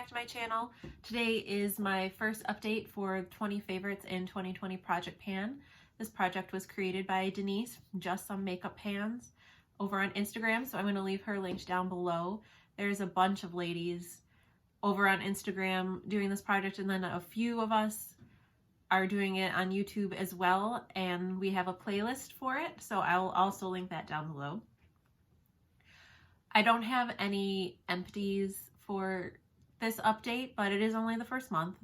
back to my channel. Today is my first update for 20 favorites in 2020 Project Pan. This project was created by Denise, Just Some Makeup Pans, over on Instagram, so I'm going to leave her linked down below. There's a bunch of ladies over on Instagram doing this project, and then a few of us are doing it on YouTube as well, and we have a playlist for it, so I'll also link that down below. I don't have any empties for this update, but it is only the first month.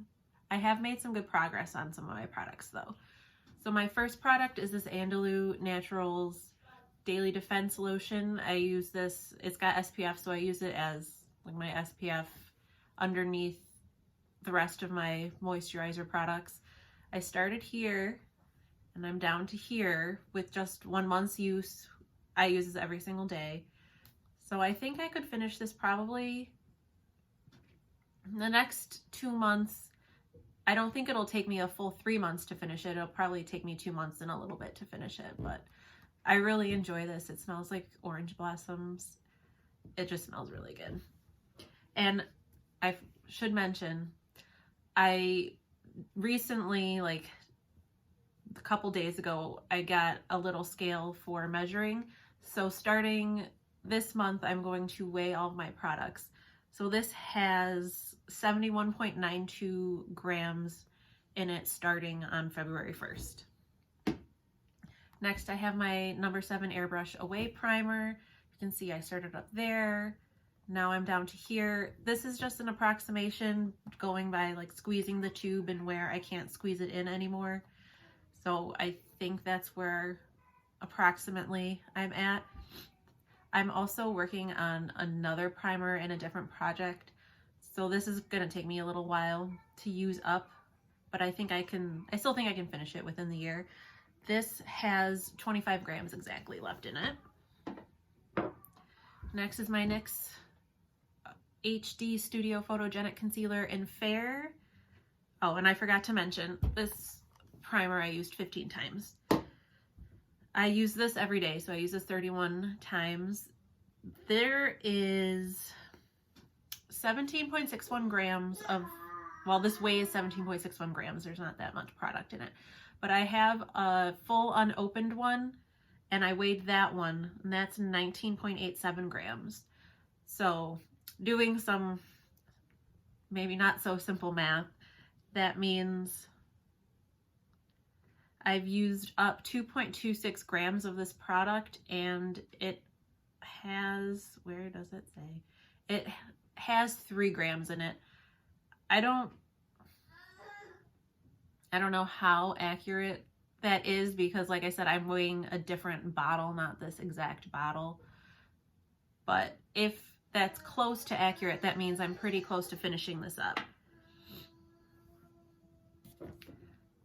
I have made some good progress on some of my products though. So my first product is this Andalou Naturals Daily Defense Lotion. I use this, it's got SPF, so I use it as like my SPF underneath the rest of my moisturizer products. I started here and I'm down to here with just 1 month's use. I use this every single day. So I think I could finish this probably in the next 2 months. I don't think it'll take me a full 3 months to finish it. It'll probably take me 2 months and a little bit to finish it, but I really enjoy this. It smells like orange blossoms. It just smells really good. And I should mention, I recently, like a couple days ago, I got a little scale for measuring. So starting this month, I'm going to weigh all of my products. So this has 71.92 grams in it starting on February 1st. Next, I have my number 7 Airbrush Away Primer. You can see I started up there. Now I'm down to here. This is just an approximation going by like squeezing the tube and where I can't squeeze it in anymore. So I think that's where approximately I'm at. I'm also working on another primer in a different project, so this is going to take me a little while to use up, but I still think I can finish it within the year. This has 25 grams exactly left in it. Next is my NYX HD Studio Photogenic Concealer in Fair. Oh, and I forgot to mention, this primer I used 15 times. I use this every day, so I use this 31 times. There is 17.61 grams of, well, this weighs 17.61 grams. There's not that much product in it. But I have a full unopened one, and I weighed that one, and that's 19.87 grams. So doing some maybe not so simple math, that means I've used up 2.26 grams of this product, and it has, where does it say? It has 3 grams in it. I don't know how accurate that is because, like I said, I'm weighing a different bottle, not this exact bottle. But if that's close to accurate, that means I'm pretty close to finishing this up.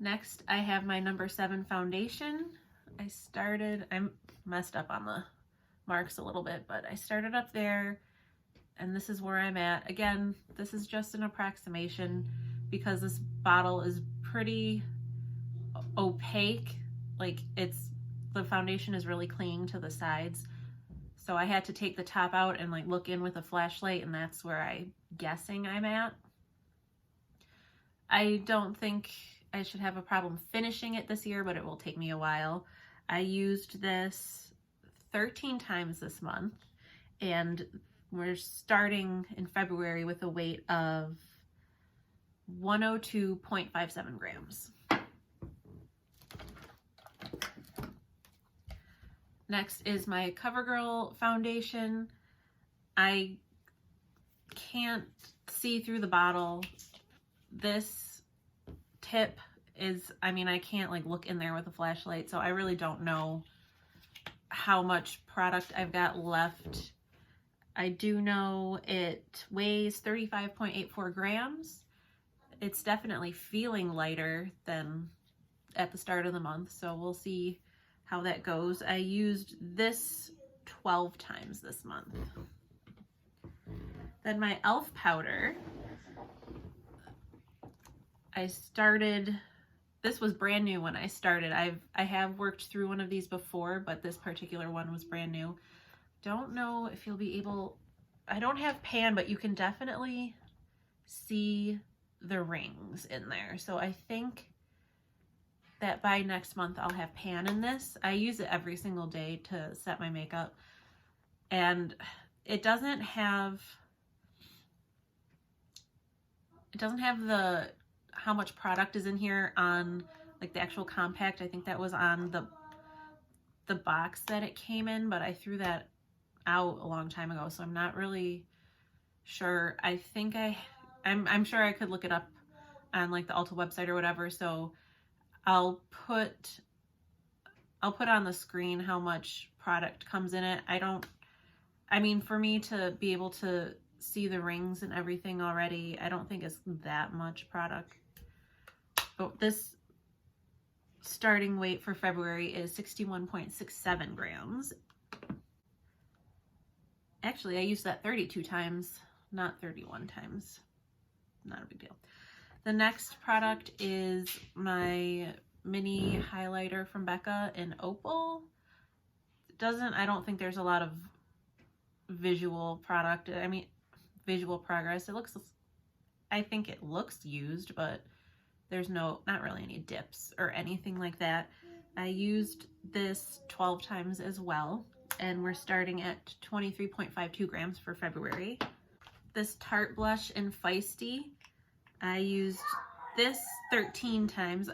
Next, I have my number 7 foundation. I'm messed up on the marks a little bit, but I started up there, and this is where I'm at. Again, this is just an approximation because this bottle is pretty opaque. Like, the foundation is really clinging to the sides. So I had to take the top out and like look in with a flashlight, and that's where I'm guessing I'm at. I don't think I should have a problem finishing it this year, but it will take me a while. I used this 13 times this month, and we're starting in February with a weight of 102.57 grams. Next is my CoverGirl foundation. I can't see through the bottle. This tip is, I can't like look in there with a flashlight, so I really don't know how much product I've got left. I do know it weighs 35.84 grams. It's definitely feeling lighter than at the start of the month, so we'll see how that goes. I used this 12 times this month. Then my e.l.f. powder, this was brand new when I started. I have worked through one of these before, but this particular one was brand new. Don't know if you'll be able, I don't have pan, but you can definitely see the rings in there. So I think that by next month I'll have pan in this. I use it every single day to set my makeup, and it doesn't have the how much product is in here on like the actual compact. I think that was on the box that it came in, but I threw that out a long time ago, so I'm not really sure. I think I'm sure I could look it up on like the Ulta website or whatever, so I'll put on the screen how much product comes in it. I mean, for me to be able to see the rings and everything already, I don't think it's that much product. But this starting weight for February is 61.67 grams. Actually, I used that 32 times, not 31 times. Not a big deal. The next product is my mini highlighter from Becca in Opal. I don't think there's a lot of visual product. I mean, visual progress. I think it looks used, but there's not really any dips or anything like that. I used this 12 times as well, and we're starting at 23.52 grams for February. This Tarte blush in Feisty, I used this 13 times.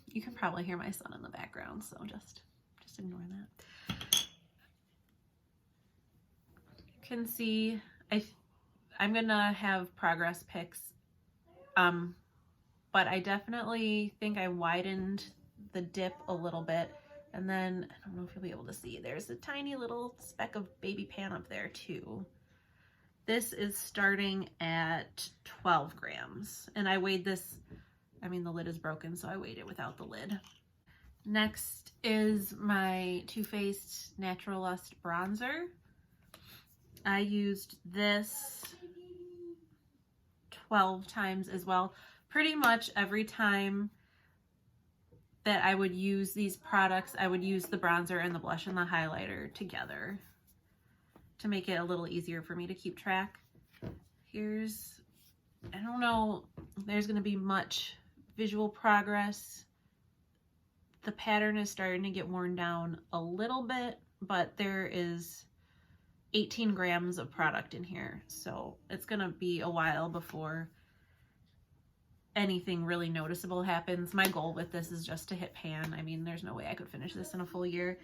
You can probably hear my son in the background, so just ignore that. You can see I'm gonna have progress pics, but I definitely think I widened the dip a little bit, and then I don't know if you'll be able to see, there's a tiny little speck of baby pan up there too. This is starting at 12 grams, and I weighed this, I mean the lid is broken, so I weighed it without the lid. Next is my Too Faced Natural Lust bronzer. I used this 12 times as well. Pretty much every time that I would use these products, I would use the bronzer and the blush and the highlighter together to make it a little easier for me to keep track. I don't know, there's gonna be much visual progress. The pattern is starting to get worn down a little bit, but there is 18 grams of product in here, so it's gonna be a while before anything really noticeable happens. My goal with this is just to hit pan. I mean, there's no way I could finish this in a full year,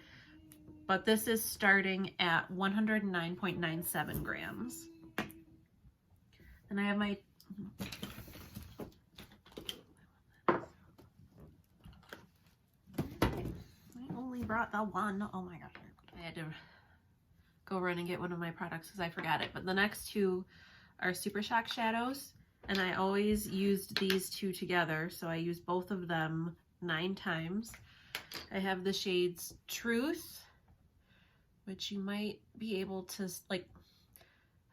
but this is starting at 109.97 grams. And I have my I only brought the one. Oh my gosh, I had to go run and get one of my products because I forgot it. But the next two are Super Shock shadows, and I always used these two together, so I used both of them 9 times. I have the shades Truth, which you might be able to, like,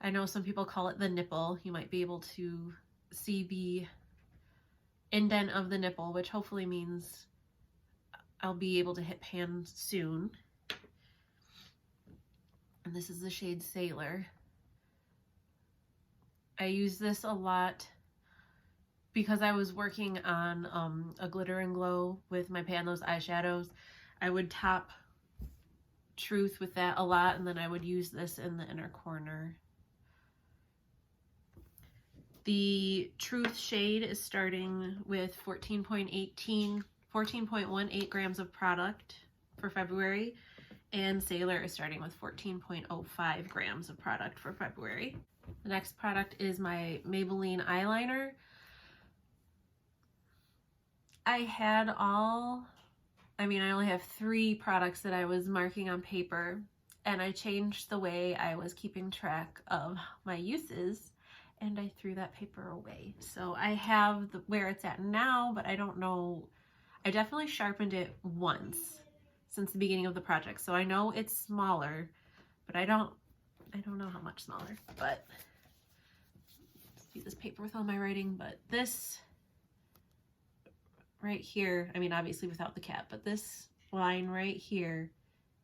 I know some people call it the nipple. You might be able to see the indent of the nipple, which hopefully means I'll be able to hit pan soon. And this is the shade Sailor. I use this a lot because I was working on a Glitter and Glow with my Pan Those eyeshadows. I would top Truth with that a lot, and then I would use this in the inner corner. The Truth shade is starting with 14.18 grams of product for February, and Sailor is starting with 14.05 grams of product for February. The next product is my Maybelline eyeliner. I only have 3 products that I was marking on paper, and I changed the way I was keeping track of my uses, and I threw that paper away. So I have where it's at now, but I don't know. I definitely sharpened it once since the beginning of the project, so I know it's smaller, but I don't know how much smaller. But see this paper with all my writing, but this right here, I mean obviously without the cap, but this line right here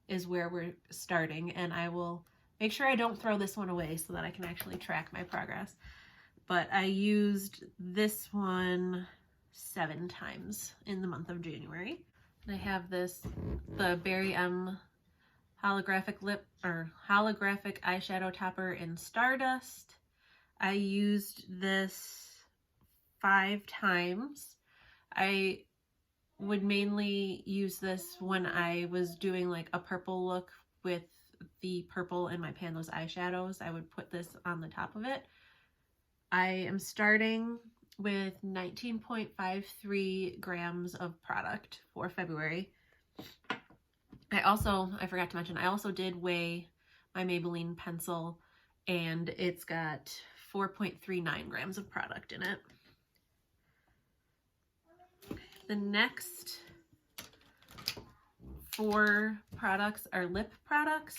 is where we're starting, and I will make sure I don't throw this one away so that I can actually track my progress. but I used this one 7 times in the month of January. And I have this, the Berry M holographic eyeshadow topper in Stardust. I used this 5 times. I would mainly use this when I was doing like a purple look with the purple in my pan, those eyeshadows. I would put this on the top of it. I am starting with 19.53 grams of product for February. I forgot to mention, I also did weigh my Maybelline pencil, and it's got 4.39 grams of product in it. The next 4 products are lip products,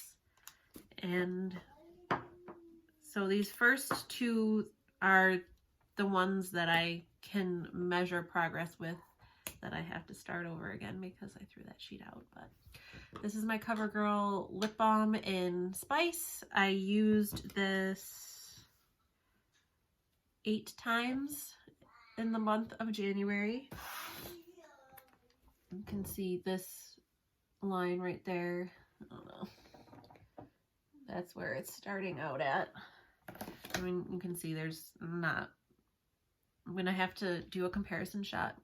and so these first 2 are the ones that I can measure progress with, that I have to start over again because I threw that sheet out. But this is my CoverGirl lip balm in Spice. I used this 8 times in the month of January. You can see this line right there. I don't know. That's where it's starting out at. I mean, you can see there's not, I'm gonna have to do a comparison shot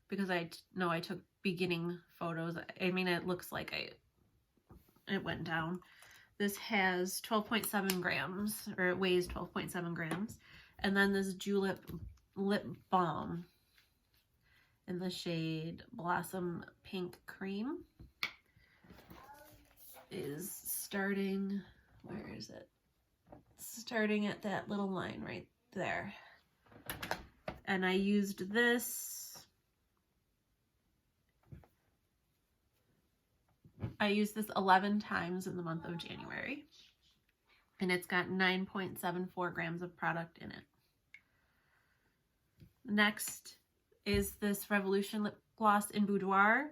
because I know I took beginning photos. I mean, it looks like it went down. This has 12.7 grams, or it weighs 12.7 grams. And then this Julep lip balm in the shade Blossom Pink Cream is starting, where is it? Starting at that little line right there. And I used this, I used this 11 times in the month of January, and it's got 9.74 grams of product in it. Next is this Revolution lip gloss in Boudoir.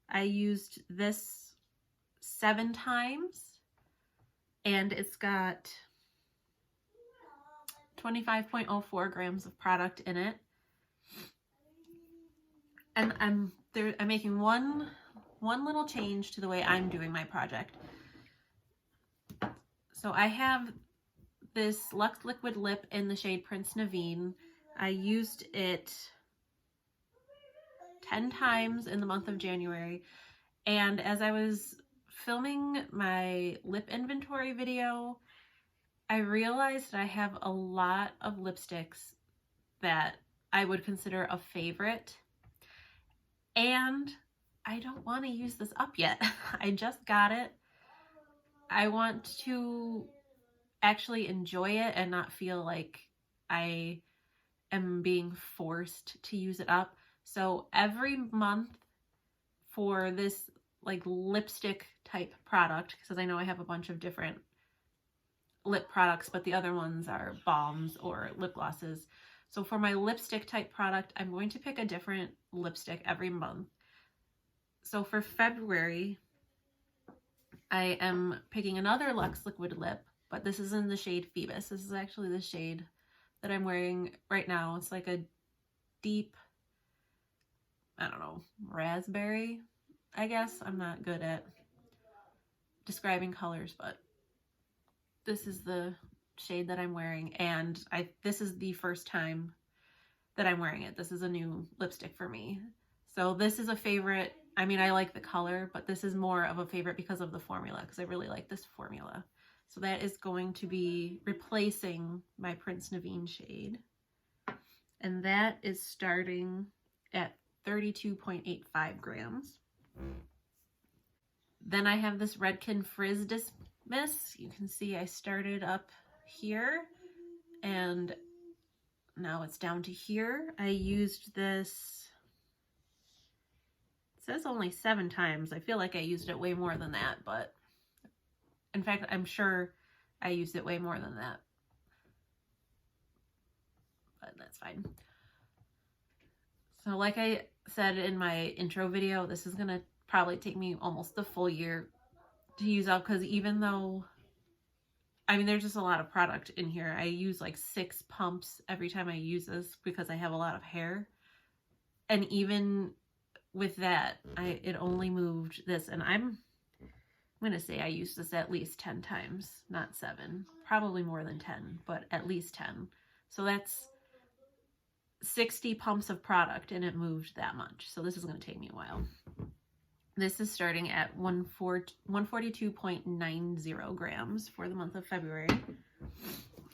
I used this 7 times, and it's got 25.04 grams of product in it. And I'm making one little change to the way I'm doing my project. So I have this Luxe Liquid Lip in the shade Prince Naveen. I used it 10 times in the month of January. And as I was filming my lip inventory video, I realized I have a lot of lipsticks that I would consider a favorite, and I don't want to use this up yet. I just got it. I want to actually enjoy it and not feel like I am being forced to use it up. So every month for this like lipstick type product, because I know I have a bunch of different lip products, but the other ones are balms or lip glosses. So for my lipstick type product, I'm going to pick a different lipstick every month. So for February, I am picking another Luxe Liquid Lip, but this is in the shade Phoebus. This is actually the shade that I'm wearing right now. It's like a deep, I don't know, raspberry, I guess. I'm not good at describing colors, but this is the shade that I'm wearing, and this is the first time that I'm wearing it. This is a new lipstick for me. So this is a favorite. I mean, I like the color, but this is more of a favorite because of the formula, because I really like this formula. So that is going to be replacing my Prince Naveen shade. And that is starting at 32.85 grams. Then I have this Redken Frizz Dismiss. You can see I started up here and now it's down to here. I used this, it says only 7 times. I feel like I used it way more than that, but in fact, I'm sure I used it way more than that. But that's fine. So like I said in my intro video, this is gonna probably take me almost the full year to use up, because even though I mean, there's just a lot of product in here. I use like 6 pumps every time I use this because I have a lot of hair. And even with that, it only moved this, and I'm gonna say I used this at least 10 times, not 7, probably more than 10, but at least 10. So that's 60 pumps of product, and it moved that much. So this is gonna take me a while. This is starting at 142.90 grams for the month of February.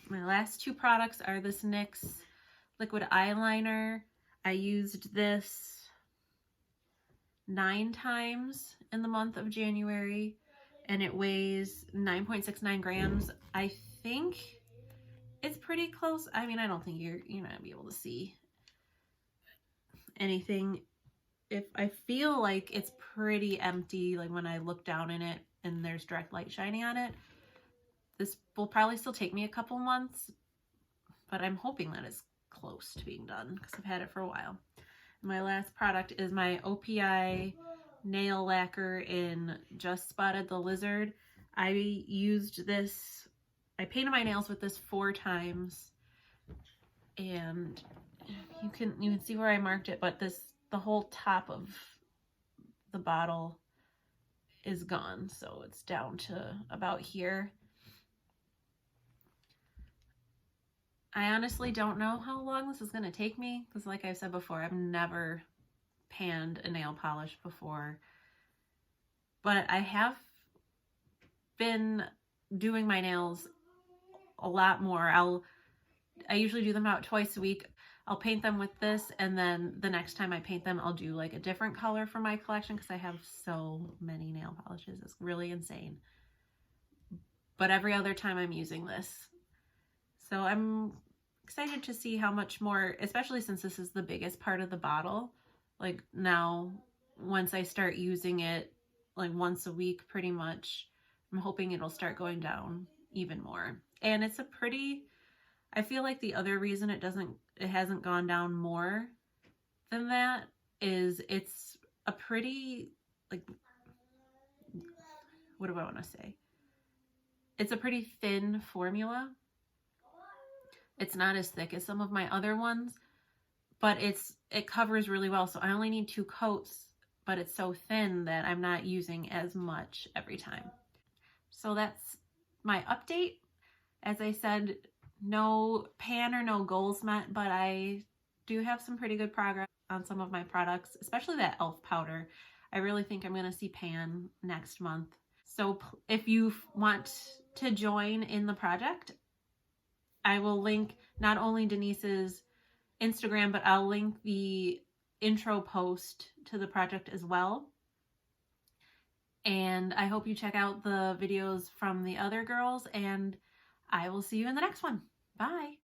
My last 2 products are this NYX liquid eyeliner. I used this 9 times in the month of January, and it weighs 9.69 grams. I think it's pretty close. I mean, I don't think you're not gonna be able to see anything. If I feel like it's pretty empty, like when I look down in it and there's direct light shining on it. This will probably still take me a couple months, but I'm hoping that it's close to being done because I've had it for a while. My last product is my OPI nail lacquer in Just Spotted the Lizard. I used this, I painted my nails with this 4 times, and you can see where I marked it, but the whole top of the bottle is gone, so it's down to about here. I honestly don't know how long this is going to take me because, like I've said before, I've never panned a nail polish before. But I have been doing my nails a lot more. I usually do them about twice a week. I'll paint them with this, and then the next time I paint them, I'll do like a different color for my collection because I have so many nail polishes. It's really insane. But every other time I'm using this. So I'm excited to see how much more, especially since this is the biggest part of the bottle. Like now, once I start using it like once a week pretty much, I'm hoping it'll start going down even more. And it's a pretty, I feel like the other reason it hasn't gone down more than that is it's a pretty, like, what do I want to say? It's a pretty thin formula. It's not as thick as some of my other ones, but it covers really well. So I only need 2 coats, but it's so thin that I'm not using as much every time. So that's my update. As I said, no pan or no goals met, but I do have some pretty good progress on some of my products, especially that e.l.f. powder. I really think I'm going to see pan next month. So if you want to join in the project, I will link not only Denise's Instagram, but I'll link the intro post to the project as well. And I hope you check out the videos from the other girls, and I will see you in the next one. Bye.